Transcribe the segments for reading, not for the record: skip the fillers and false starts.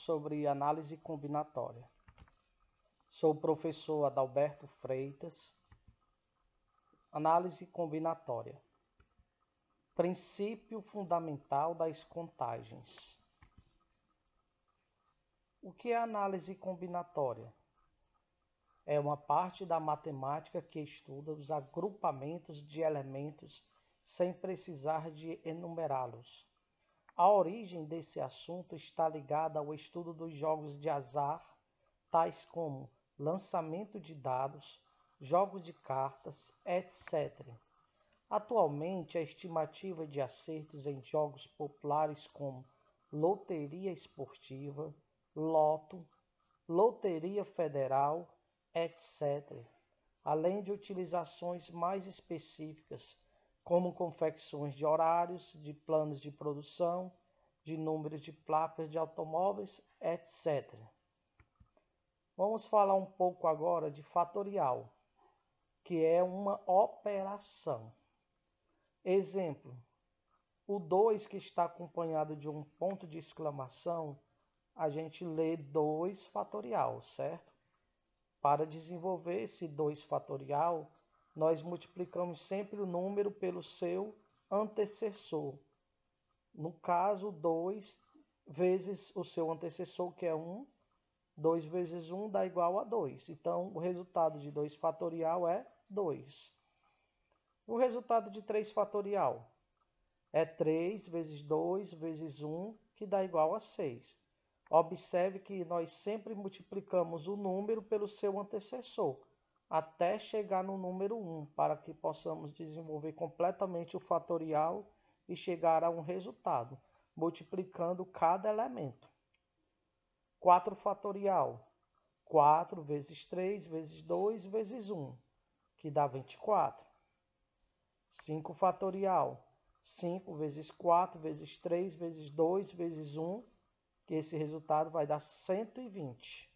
sobre análise combinatória. Sou o professor Adalberto Freitas. Análise combinatória. Princípio fundamental das contagens. O que é análise combinatória? É uma parte da matemática que estuda os agrupamentos de elementos sem precisar de enumerá-los. A origem desse assunto está ligada ao estudo dos jogos de azar, tais como lançamento de dados, jogos de cartas, etc. Atualmente, a estimativa de acertos em jogos populares como loteria esportiva, loto, loteria federal, etc., além de utilizações mais específicas, como confecções de horários, de planos de produção, de números de placas de automóveis, etc. Vamos falar um pouco agora de fatorial, que é uma operação. Exemplo, o 2 que está acompanhado de um ponto de exclamação, a gente lê 2 fatorial, certo? Para desenvolver esse 2 fatorial, nós multiplicamos sempre o número pelo seu antecessor. No caso, 2 vezes o seu antecessor, que é 1, 2 vezes 1 dá igual a 2. Então, o resultado de 2 fatorial é 2. O resultado de 3 fatorial é 3 vezes 2 vezes 1, que dá igual a 6. Observe que nós sempre multiplicamos o número pelo seu antecessor, até chegar no número 1, para que possamos desenvolver completamente o fatorial e chegar a um resultado, multiplicando cada elemento. 4 fatorial, 4 vezes 3 vezes 2 vezes 1, que dá 24. 5 fatorial, 5 vezes 4 vezes 3 vezes 2 vezes 1, que esse resultado vai dar 120.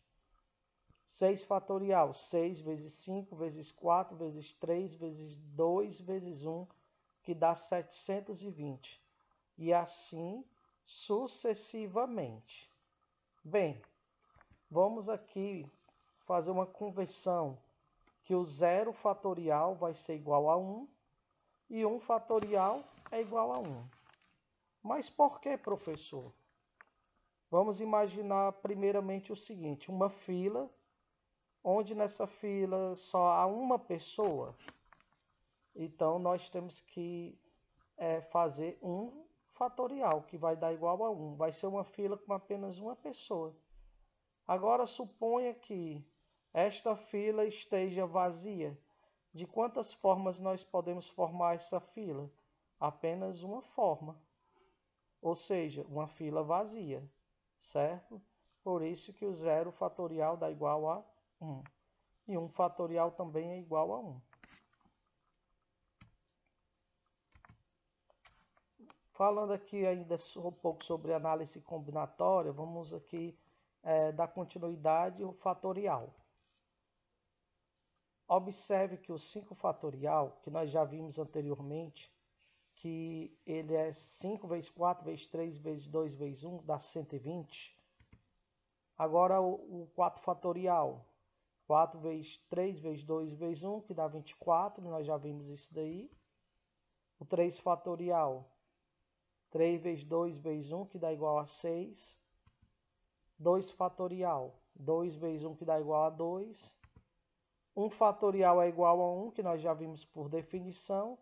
6 fatorial, 6 vezes 5 vezes 4 vezes 3 vezes 2 vezes 1, que dá 720. E assim sucessivamente. Bem, vamos aqui fazer uma conversão, que o 0 fatorial vai ser igual a 1 e 1 fatorial é igual a 1. Mas por que, professor? Vamos imaginar primeiramente o seguinte, uma fila, onde nessa fila só há uma pessoa. Então, nós temos que fazer 1 fatorial, que vai dar igual a 1. Vai ser uma fila com apenas uma pessoa. Agora, suponha que esta fila esteja vazia. De quantas formas nós podemos formar essa fila? Apenas uma forma. Ou seja, uma fila vazia. Certo? Por isso que o 0 fatorial dá igual a 1. E 1 fatorial também é igual a 1. Falando aqui ainda um pouco sobre análise combinatória, vamos aqui dar continuidade ao fatorial. Observe que o 5 fatorial, que nós já vimos anteriormente, que ele é 5 vezes 4 vezes 3 vezes 2 vezes 1, dá 120. Agora o 4 fatorial, 4 vezes 3 vezes 2 vezes 1, que dá 24, nós já vimos isso daí. O 3 fatorial, 3 vezes 2 vezes 1, que dá igual a 6. 2 fatorial, 2 vezes 1, que dá igual a 2. 1 fatorial é igual a 1, que nós já vimos por definição.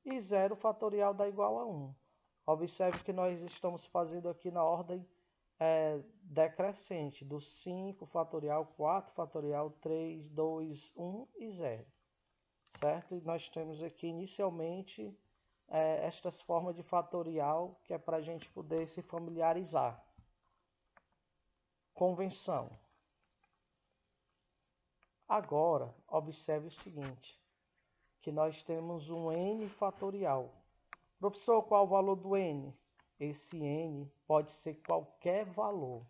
E 0 fatorial dá igual a 1. Observe que nós estamos fazendo aqui na ordem decrescente, do 5 fatorial, 4 fatorial, 3, 2, 1 e 0. Certo? E nós temos aqui inicialmente estas formas de fatorial, que é para a gente poder se familiarizar. Convenção. Agora, observe o seguinte, que nós temos um n fatorial. Professor, qual o valor do n? Esse n pode ser qualquer valor,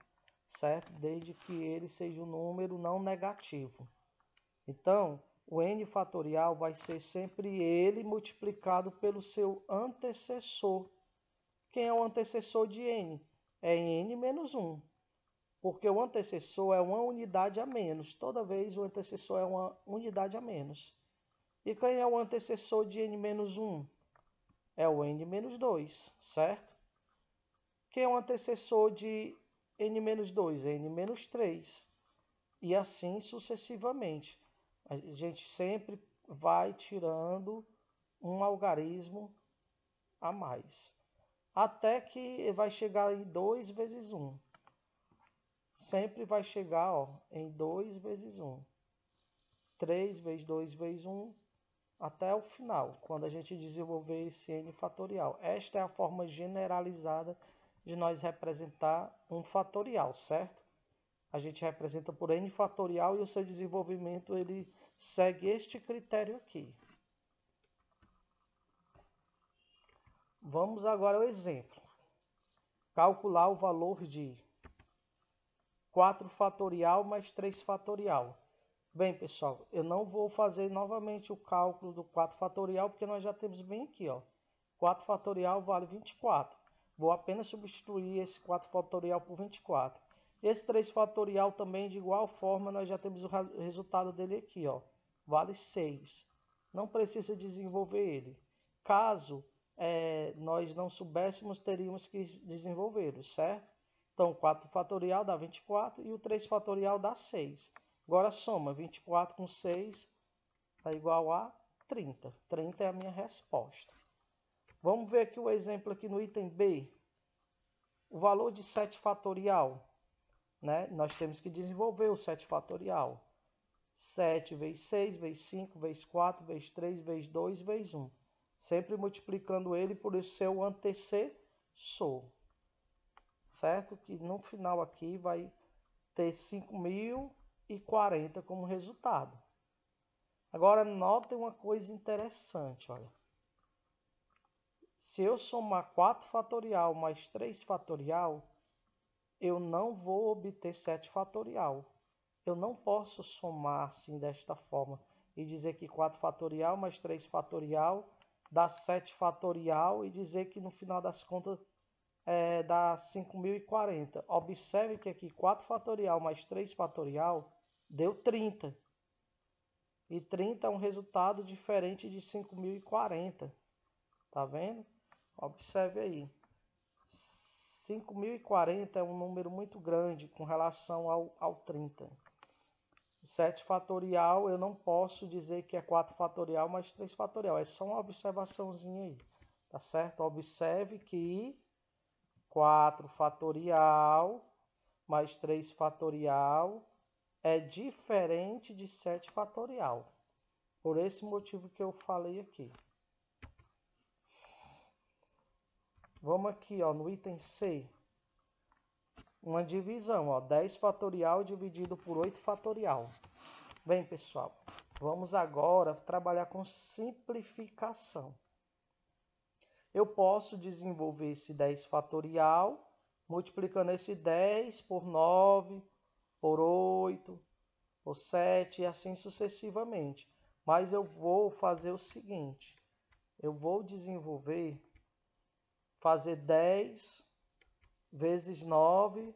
certo? Desde que ele seja um número não negativo. Então, o n fatorial vai ser sempre ele multiplicado pelo seu antecessor. Quem é o antecessor de n? É n menos 1. Porque o antecessor é uma unidade a menos. Toda vez o antecessor é uma unidade a menos. E quem é o antecessor de n-1? É o n-2, certo? Quem é o antecessor de n-2? n-3. E assim sucessivamente. A gente sempre vai tirando um algarismo a mais. Até que vai chegar em 2 vezes 1. Sempre vai chegar em 2 vezes 1. 3 vezes 2 vezes 1. Até o final, quando a gente desenvolver esse n fatorial. Esta é a forma generalizada de nós representar um fatorial, certo? A gente representa por n fatorial e o seu desenvolvimento ele segue este critério aqui. Vamos agora ao exemplo. Calcular o valor de 4 fatorial mais 3 fatorial. Bem, pessoal, eu não vou fazer novamente o cálculo do 4 fatorial, porque nós já temos bem aqui, 4 fatorial vale 24. Vou apenas substituir esse 4 fatorial por 24. Esse 3 fatorial também, de igual forma, nós já temos o resultado dele aqui, vale 6. Não precisa desenvolver ele. Caso nós não soubéssemos, teríamos que desenvolvê-lo, certo? Então, 4 fatorial dá 24 e o 3 fatorial dá 6. Agora soma 24 com 6 é igual a 30. 30 é a minha resposta. Vamos ver aqui o exemplo aqui no item B. O valor de 7 fatorial, né? Nós temos que desenvolver o 7 fatorial. 7 vezes 6, vezes 5, vezes 4, vezes 3, vezes 2, vezes 1. Sempre multiplicando ele por seu antecessor. Certo? Que no final aqui vai ter 5.040 como resultado. Agora, notem uma coisa interessante, olha. Se eu somar 4 fatorial mais 3 fatorial, eu não vou obter 7 fatorial. Eu não posso somar assim desta forma e dizer que 4 fatorial mais 3 fatorial dá 7 fatorial e dizer que no final das contas dá 5.040. Observe que aqui 4 fatorial mais 3 fatorial deu 30. E 30 é um resultado diferente de 5.040. Tá vendo? Observe aí. 5.040 é um número muito grande com relação ao 30. 7 fatorial eu não posso dizer que é 4 fatorial mais 3 fatorial. É só uma observaçãozinha aí. Tá certo? Observe que 4 fatorial mais 3 fatorial é diferente de 7 fatorial. Por esse motivo que eu falei aqui. Vamos aqui no item C. Uma divisão, 10 fatorial dividido por 8 fatorial. Bem, pessoal, vamos agora trabalhar com simplificação. Eu posso desenvolver esse 10 fatorial, multiplicando esse 10 por 9, por 8, por 7 e assim sucessivamente. Mas eu vou fazer o seguinte, eu vou fazer 10 vezes 9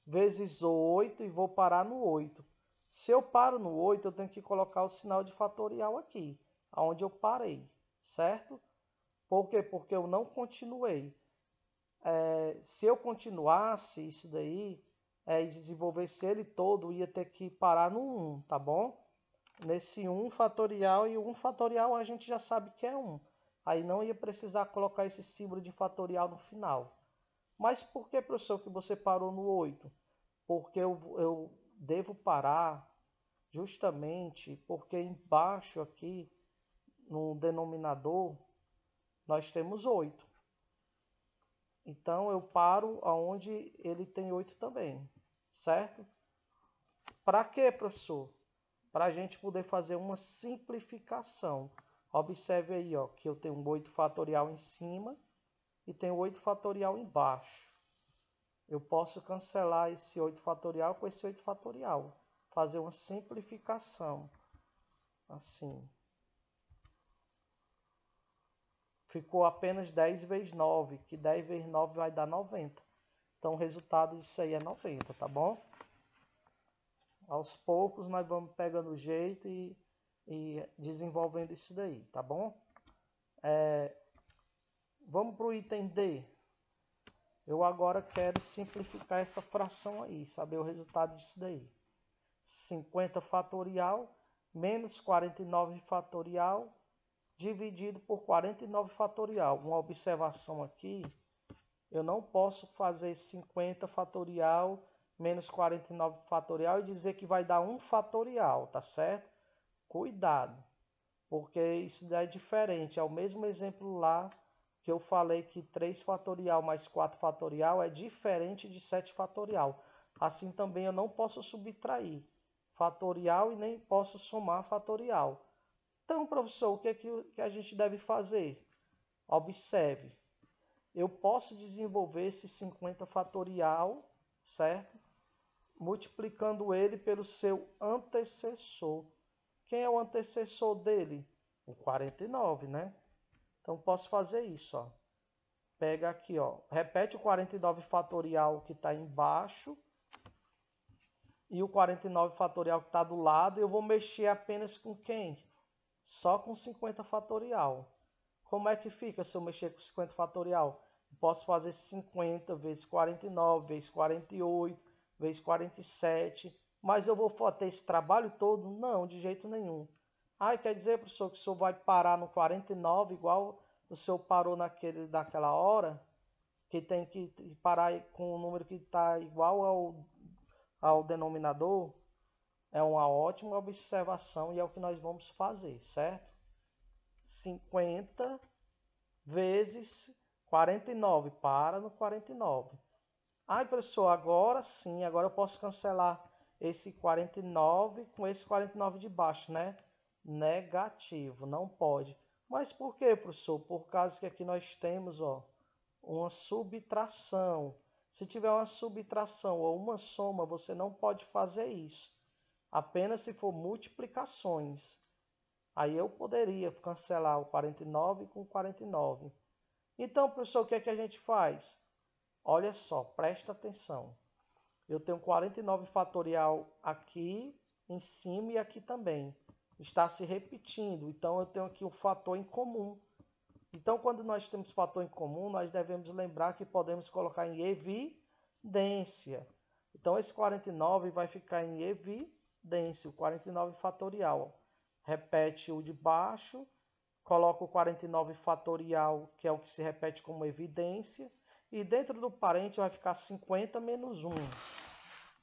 vezes 8 e vou parar no 8. Se eu paro no 8, eu tenho que colocar o sinal de fatorial aqui, onde eu parei, certo? Por quê? Porque eu não continuei. Se eu continuasse isso daí, e desenvolvesse ele todo, ia ter que parar no 1, tá bom? Nesse 1 fatorial, e o 1 fatorial a gente já sabe que é 1. Aí não ia precisar colocar esse símbolo de fatorial no final. Mas por que, professor, que você parou no 8? Porque eu devo parar justamente porque embaixo aqui, no denominador, nós temos 8. Então, eu paro onde ele tem 8 também, certo? Para quê, professor? Para a gente poder fazer uma simplificação. Observe aí, que eu tenho um 8 fatorial em cima e tenho 8 fatorial embaixo. Eu posso cancelar esse 8 fatorial com esse 8 fatorial. Fazer uma simplificação. Assim. Ficou apenas 10 vezes 9, que 10 vezes 9 vai dar 90. Então o resultado disso aí é 90, tá bom? Aos poucos nós vamos pegando o jeito e desenvolvendo isso daí, tá bom? Vamos para o item D. Eu agora quero simplificar essa fração aí, saber o resultado disso daí. 50 fatorial menos 49 fatorial dividido por 49 fatorial. Uma observação aqui, eu não posso fazer 50 fatorial menos 49 fatorial e dizer que vai dar 1 fatorial, tá certo? Cuidado, porque isso daí é diferente. É o mesmo exemplo lá que eu falei que 3 fatorial mais 4 fatorial é diferente de 7 fatorial. Assim também eu não posso subtrair fatorial e nem posso somar fatorial. Então, professor, o que a gente deve fazer? Observe, eu posso desenvolver esse 50 fatorial, certo? Multiplicando ele pelo seu antecessor. Quem é o antecessor dele? O 49, né? Então, posso fazer isso, ó. Pega aqui, ó. Repete o 49 fatorial que está embaixo e o 49 fatorial que está do lado. Eu vou mexer apenas com quem? Só com 50 fatorial. Como é que fica se eu mexer com 50 fatorial? Eu posso fazer 50 vezes 49, vezes 48, vezes 47. Mas eu vou ter esse trabalho todo? Não, de jeito nenhum. Ah, quer dizer, professor, que o senhor vai parar no 49 igual o senhor parou naquela hora? Que tem que parar com o número que está igual ao denominador? É uma ótima observação e é o que nós vamos fazer, certo? 50 vezes 49, para no 49. Ai, professor, agora sim, agora eu posso cancelar esse 49 com esse 49 de baixo, né? Negativo, não pode. Mas por quê, professor? Por causa que aqui nós temos, ó, uma subtração. Se tiver uma subtração ou uma soma, você não pode fazer isso. Apenas se for multiplicações. Aí eu poderia cancelar o 49 com 49. Então, professor, o que é que a gente faz? Olha só, presta atenção. Eu tenho 49 fatorial aqui em cima e aqui também. Está se repetindo. Então, eu tenho aqui um fator em comum. Então, quando nós temos fator em comum, nós devemos lembrar que podemos colocar em evidência. Então, esse 49 vai ficar em evidência, o 49 fatorial. Repete o de baixo, coloca o 49 fatorial, que é o que se repete como evidência, e dentro do parente vai ficar 50 menos 1.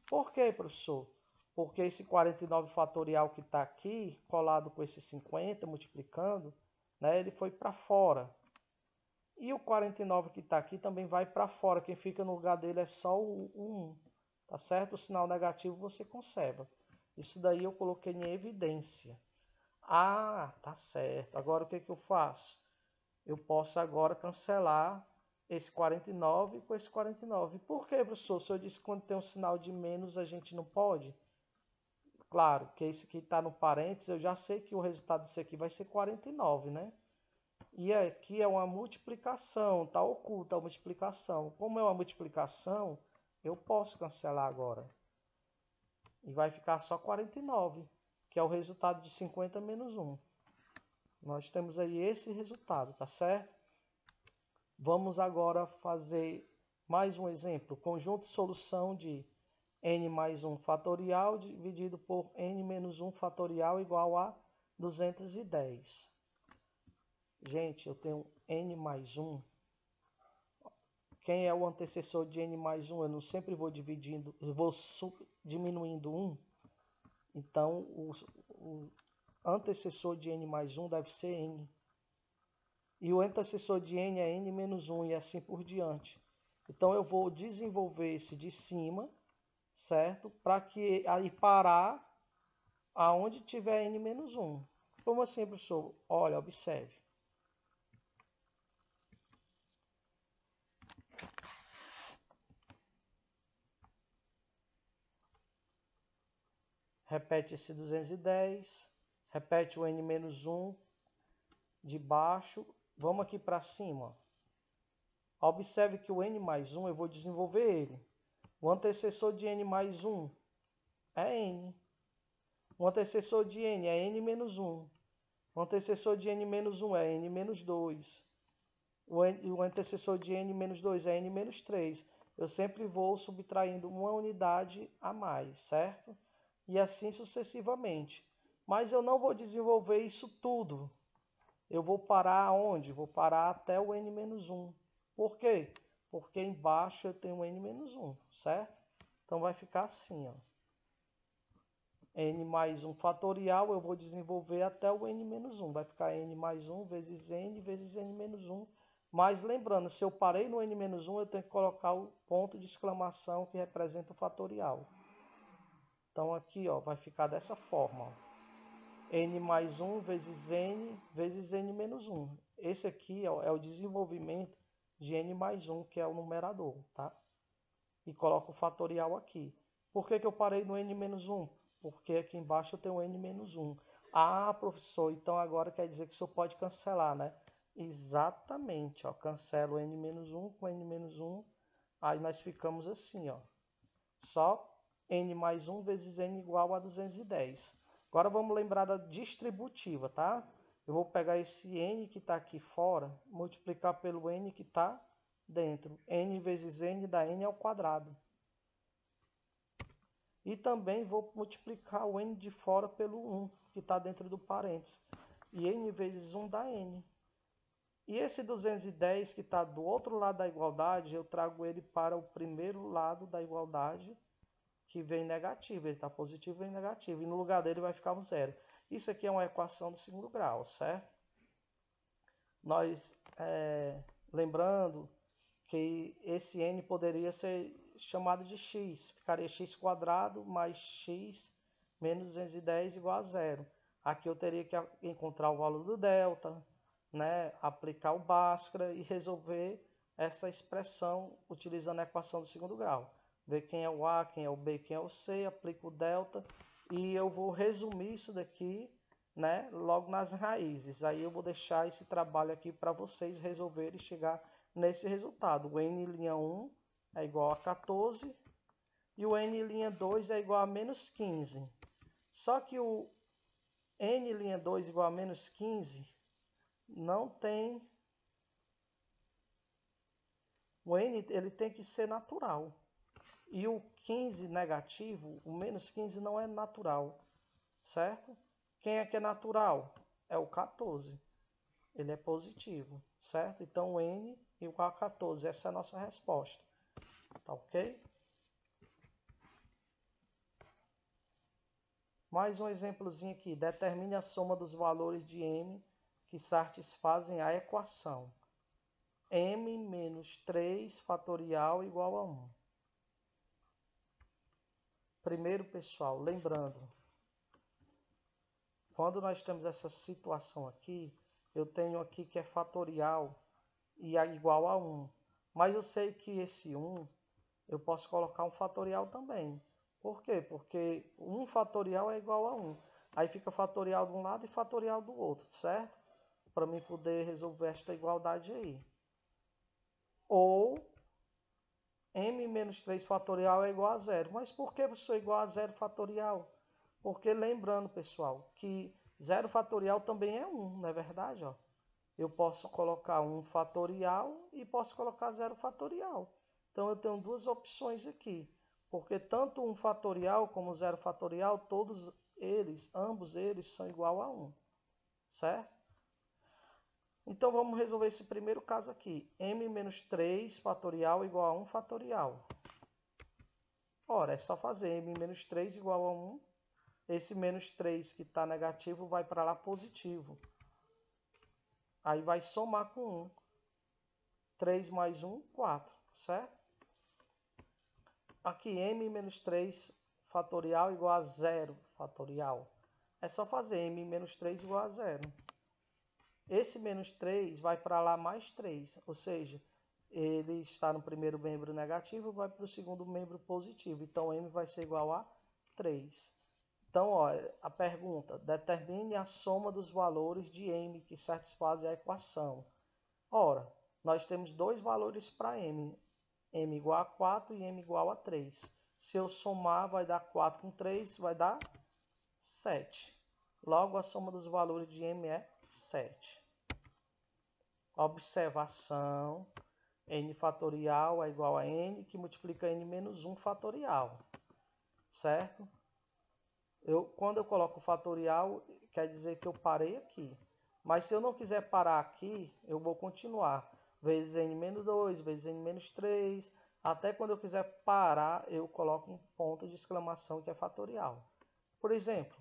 Por quê, professor? Porque esse 49 fatorial que está aqui, colado com esse 50, multiplicando, né, ele foi para fora. E o 49 que está aqui também vai para fora. Quem fica no lugar dele é só o 1. Tá certo? O sinal negativo você conserva. Isso daí eu coloquei em evidência. Ah, tá certo. Agora o que eu faço? Eu posso agora cancelar esse 49 com esse 49. Por que, professor? O senhor disse que quando tem um sinal de menos a gente não pode? Claro, que esse que está no parênteses, eu já sei que o resultado disso aqui vai ser 49, né? E aqui é uma multiplicação, está oculta a multiplicação. Como é uma multiplicação, eu posso cancelar agora. E vai ficar só 49, que é o resultado de 50 menos 1. Nós temos aí esse resultado, tá certo? Vamos agora fazer mais um exemplo. Conjunto solução de n mais 1 fatorial dividido por n menos 1 fatorial igual a 210. Gente, eu tenho n mais 1. Quem é o antecessor de n mais 1? Eu não sempre vou dividindo, eu vou diminuindo 1. Então, o antecessor de n mais 1 deve ser n. E o antecessor de n é n menos 1 e assim por diante. Então, eu vou desenvolver esse de cima, certo? Para que aí parar aonde tiver n menos 1. Como assim, professor? Olha, observe. Repete esse 210. Repete o n menos 1 de baixo. Vamos aqui para cima. Observe que o n mais 1 eu vou desenvolver ele. O antecessor de n mais 1 é n. O antecessor de n é n menos 1. O antecessor de n menos 1 é n menos 2. O antecessor de n menos 2 é n menos 3. Eu sempre vou subtraindo uma unidade a mais, certo? E assim sucessivamente. Mas eu não vou desenvolver isso tudo. Eu vou parar onde? Vou parar até o n menos 1. Por quê? Porque embaixo eu tenho n menos 1, certo? Então vai ficar assim, ó. N mais 1 fatorial, eu vou desenvolver até o n menos 1. Vai ficar n mais 1 vezes n menos 1. Mas lembrando, se eu parei no n menos 1, eu tenho que colocar o ponto de exclamação que representa o fatorial. Então aqui, ó, vai ficar dessa forma, ó. N mais 1 vezes n menos 1. Esse aqui ó, é o desenvolvimento de n mais 1, que é o numerador, tá? E coloco o fatorial aqui. Por que eu parei no n menos 1? Porque aqui embaixo eu tenho n menos 1. Ah, professor, então agora quer dizer que o senhor pode cancelar, né? Exatamente, ó. Cancelo n menos 1 com n menos 1. Aí nós ficamos assim, ó. Só n mais 1 vezes n igual a 210. Agora vamos lembrar da distributiva, tá? Eu vou pegar esse n que está aqui fora, multiplicar pelo n que está dentro. N vezes n dá n ao quadrado. E também vou multiplicar o n de fora pelo 1, que está dentro do parênteses. E n vezes 1 dá n. E esse 210 que está do outro lado da igualdade, eu trago ele para o primeiro lado da igualdade, que vem negativo. Ele está positivo e vem negativo. E no lugar dele vai ficar um zero. Isso aqui é uma equação do segundo grau, certo? Nós, lembrando que esse n poderia ser chamado de x. Ficaria x quadrado mais x menos 210 igual a zero. Aqui eu teria que encontrar o valor do delta, né? Aplicar o Bhaskara e resolver essa expressão utilizando a equação do segundo grau. Ver quem é o A, quem é o B, quem é o C, aplico o delta e eu vou resumir isso daqui, né, logo nas raízes. Aí eu vou deixar esse trabalho aqui para vocês resolverem e chegar nesse resultado. O n'1 é igual a 14 e o n'2 é igual a menos 15. Só que o n'2 igual a menos 15 não tem... O n ele tem que ser natural. E o 15 negativo, o menos 15 não é natural, certo? Quem é que é natural? É o 14. Ele é positivo, certo? Então, o n igual a 14. Essa é a nossa resposta. Tá ok? Mais um exemplozinho aqui. Determine a soma dos valores de m que satisfazem a equação. m menos 3 fatorial igual a 1. Primeiro, pessoal, lembrando, quando nós temos essa situação aqui, eu tenho aqui que é fatorial e é igual a 1. Mas eu sei que esse 1, eu posso colocar um fatorial também. Por quê? Porque 1 fatorial é igual a 1. Aí fica fatorial de um lado e fatorial do outro, certo? Para mim poder resolver esta igualdade aí. Ou m menos 3 fatorial é igual a 0. Mas por que isso é igual a 0 fatorial? Porque lembrando, pessoal, que 0 fatorial também é 1, não é verdade? Ó? Eu posso colocar 1 fatorial e posso colocar 0 fatorial. Então eu tenho duas opções aqui. Porque tanto 1 fatorial como 0 fatorial, todos eles, ambos eles, são igual a 1. Certo? Então vamos resolver esse primeiro caso aqui. m menos 3 fatorial igual a 1 fatorial. Ora, é só fazer m menos 3 igual a 1. Esse menos 3 que está negativo vai para lá positivo. Aí vai somar com 1. 3 mais 1, 4, certo? Aqui m menos 3 fatorial igual a 0 fatorial. É só fazer m menos 3 igual a 0. Esse menos 3 vai para lá mais 3, ou seja, ele está no primeiro membro negativo e vai para o segundo membro positivo. Então, m vai ser igual a 3. Então, ó, a pergunta, determine a soma dos valores de m que satisfazem a equação. Ora, nós temos dois valores para m. M igual a 4 e m igual a 3. Se eu somar, vai dar 4 com 3, vai dar 7. Logo, a soma dos valores de m é 7. Observação. N fatorial é igual a n, que multiplica n menos 1 fatorial. Certo? Quando eu coloco fatorial, quer dizer que eu parei aqui. Mas se eu não quiser parar aqui, eu vou continuar. Vezes n menos 2, vezes n menos 3. Até quando eu quiser parar, eu coloco um ponto de exclamação que é fatorial. Por exemplo,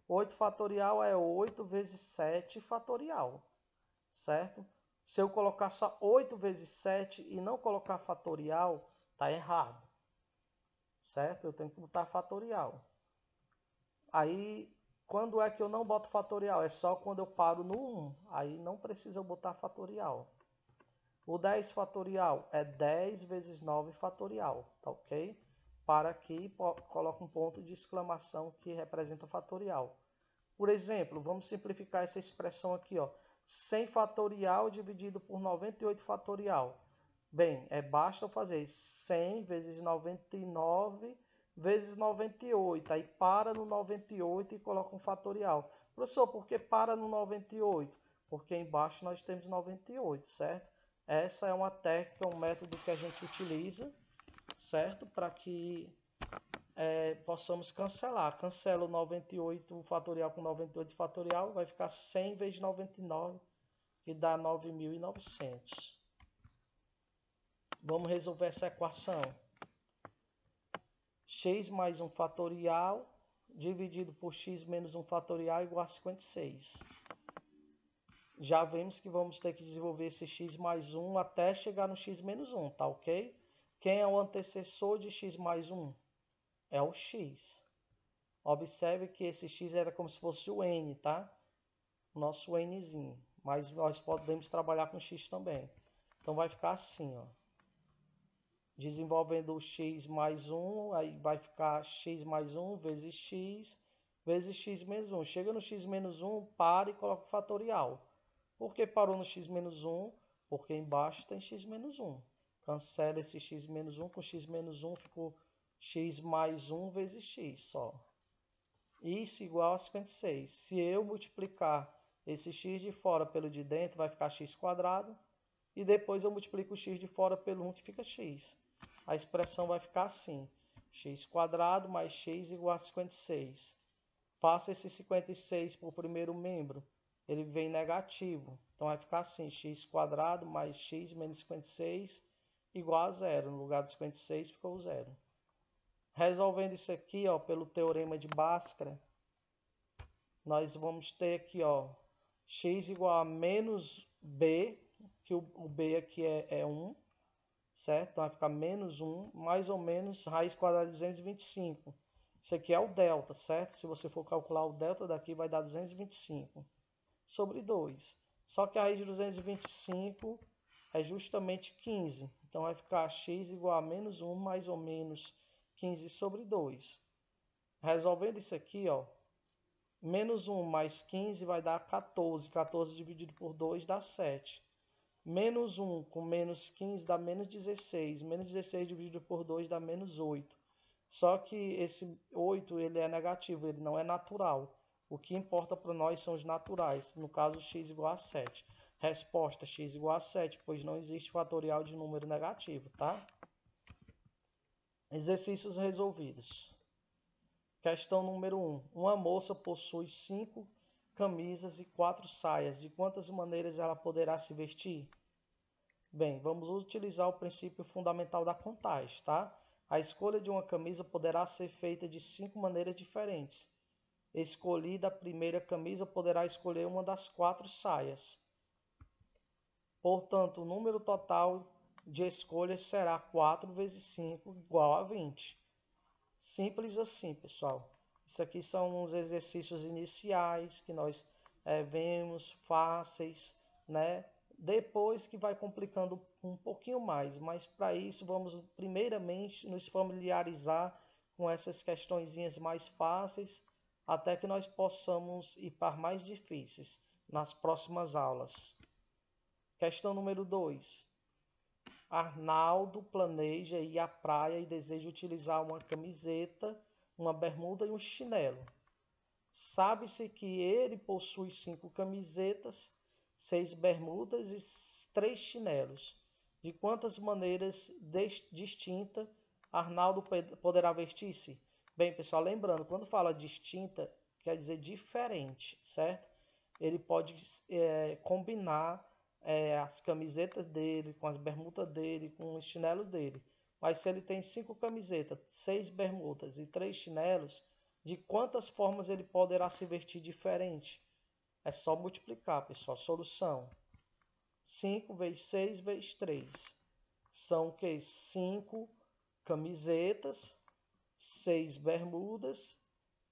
8 fatorial é 8 vezes 7 fatorial. Certo? Se eu colocar só 8 vezes 7 e não colocar fatorial, está errado. Certo? Eu tenho que botar fatorial. Aí, quando é que eu não boto fatorial? É só quando eu paro no 1. Aí não precisa eu botar fatorial. O 10 fatorial é 10 vezes 9 fatorial. Tá ok? Para aqui, coloca um ponto de exclamação que representa fatorial. Por exemplo, vamos simplificar essa expressão aqui, ó. 100 fatorial dividido por 98 fatorial. Bem, basta eu fazer 100 vezes 99 vezes 98. Aí para no 98 e coloca um fatorial. Professor, por que para no 98? Porque embaixo nós temos 98, certo? Essa é uma técnica, um método que a gente utiliza, certo? Para que possamos cancelar. Cancela o 98 fatorial com 98 fatorial, vai ficar 100 vezes 99, que dá 9.900. Vamos resolver essa equação. X mais 1 fatorial dividido por x menos 1 fatorial igual a 56. Já vemos que vamos ter que desenvolver esse x mais 1 até chegar no x menos 1, tá ok? Quem é o antecessor de x mais 1? É o x. Observe que esse x era como se fosse o n, tá? O nosso nzinho. Mas nós podemos trabalhar com x também. Então vai ficar assim, ó. Desenvolvendo o x mais 1, aí vai ficar x mais 1 vezes x menos 1. Chega no x menos 1, para e coloca o fatorial. Por que parou no x menos 1? Porque embaixo tem x menos 1. Cancela esse x menos 1 com x menos 1, ficou x mais 1 vezes x só. Isso igual a 56. Se eu multiplicar esse x de fora pelo de dentro, vai ficar x quadrado. E depois eu multiplico o x de fora pelo 1, que fica x. A expressão vai ficar assim. X quadrado mais x igual a 56. Passa esse 56 para o primeiro membro. Ele vem negativo. Então vai ficar assim. X quadrado mais x menos 56 igual a 0. No lugar do 56 ficou 0. Resolvendo isso aqui, ó, pelo teorema de Bhaskara, nós vamos ter aqui, ó, x igual a menos b, que o b aqui é 1, certo? Então vai ficar menos 1, mais ou menos raiz quadrada de 225. Isso aqui é o delta, certo? Se você for calcular o delta daqui, vai dar 225 sobre 2. Só que a raiz de 225 é justamente 15. Então vai ficar x igual a menos 1 mais ou menos 15 sobre 2. Resolvendo isso aqui, ó, menos 1 mais 15 vai dar 14. 14 dividido por 2 dá 7. Menos 1 com menos 15 dá menos 16. Menos 16 dividido por 2 dá menos 8. Só que esse 8 ele é negativo, ele não é natural. O que importa para nós são os naturais. No caso, x igual a 7. Resposta, x igual a 7, pois não existe fatorial de número negativo, tá? Exercícios resolvidos. Questão número 1. Uma moça possui 5 camisas e 4 saias. De quantas maneiras ela poderá se vestir? Bem, vamos utilizar o princípio fundamental da contagem, tá? A escolha de uma camisa poderá ser feita de 5 maneiras diferentes. Escolhida a primeira camisa, poderá escolher uma das 4 saias. Portanto, o número total de escolhas será 4 vezes 5 igual a 20. Simples assim, pessoal. Isso aqui são uns exercícios iniciais que nós vemos, fáceis, né? Depois que vai complicando um pouquinho mais, mas para isso vamos primeiramente nos familiarizar com essas questõezinhas mais fáceis, até que nós possamos ir para mais difíceis nas próximas aulas. Questão número 2. Arnaldo planeja ir à praia e deseja utilizar uma camiseta, uma bermuda e um chinelo. Sabe-se que ele possui 5 camisetas, 6 bermudas e 3 chinelos. De quantas maneiras distintas Arnaldo poderá vestir-se? Bem, pessoal, lembrando, quando fala distinta, quer dizer diferente, certo? Ele pode combinar as camisetas dele, com as bermudas dele, com os chinelos dele. Mas se ele tem 5 camisetas, 6 bermudas e 3 chinelos, de quantas formas ele poderá se vestir diferente? É só multiplicar, pessoal. Solução: 5 vezes 6 vezes 3. São o que? 5 camisetas, 6 bermudas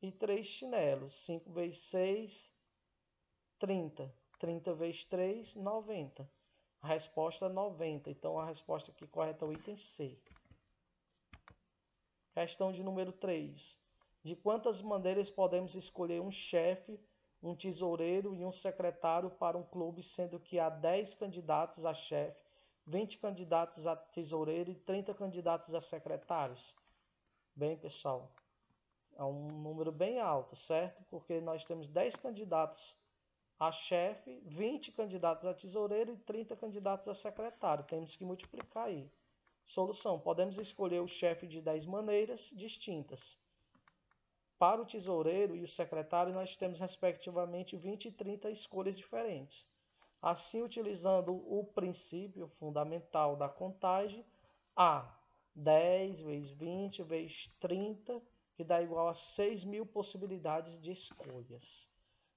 e 3 chinelos. 5 vezes 6, 30. 30 vezes 3, 90. A resposta é 90. Então, a resposta aqui correta é o item C. Questão de número 3. De quantas maneiras podemos escolher um chefe, um tesoureiro e um secretário para um clube, sendo que há 10 candidatos a chefe, 20 candidatos a tesoureiro e 30 candidatos a secretários? Bem, pessoal, é um número bem alto, certo? Porque nós temos 10 candidatos a chefe, 20 candidatos a tesoureiro e 30 candidatos a secretário. Temos que multiplicar aí. Solução: podemos escolher o chefe de 10 maneiras distintas. Para o tesoureiro e o secretário, nós temos respectivamente 20 e 30 escolhas diferentes. Assim, utilizando o princípio fundamental da contagem, há 10 vezes 20 vezes 30, que dá igual a 6.000 possibilidades de escolhas.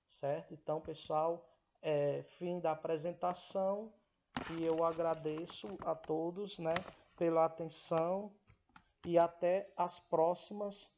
Certo? Então, pessoal, fim da apresentação e eu agradeço a todos, né, pela atenção e até as próximas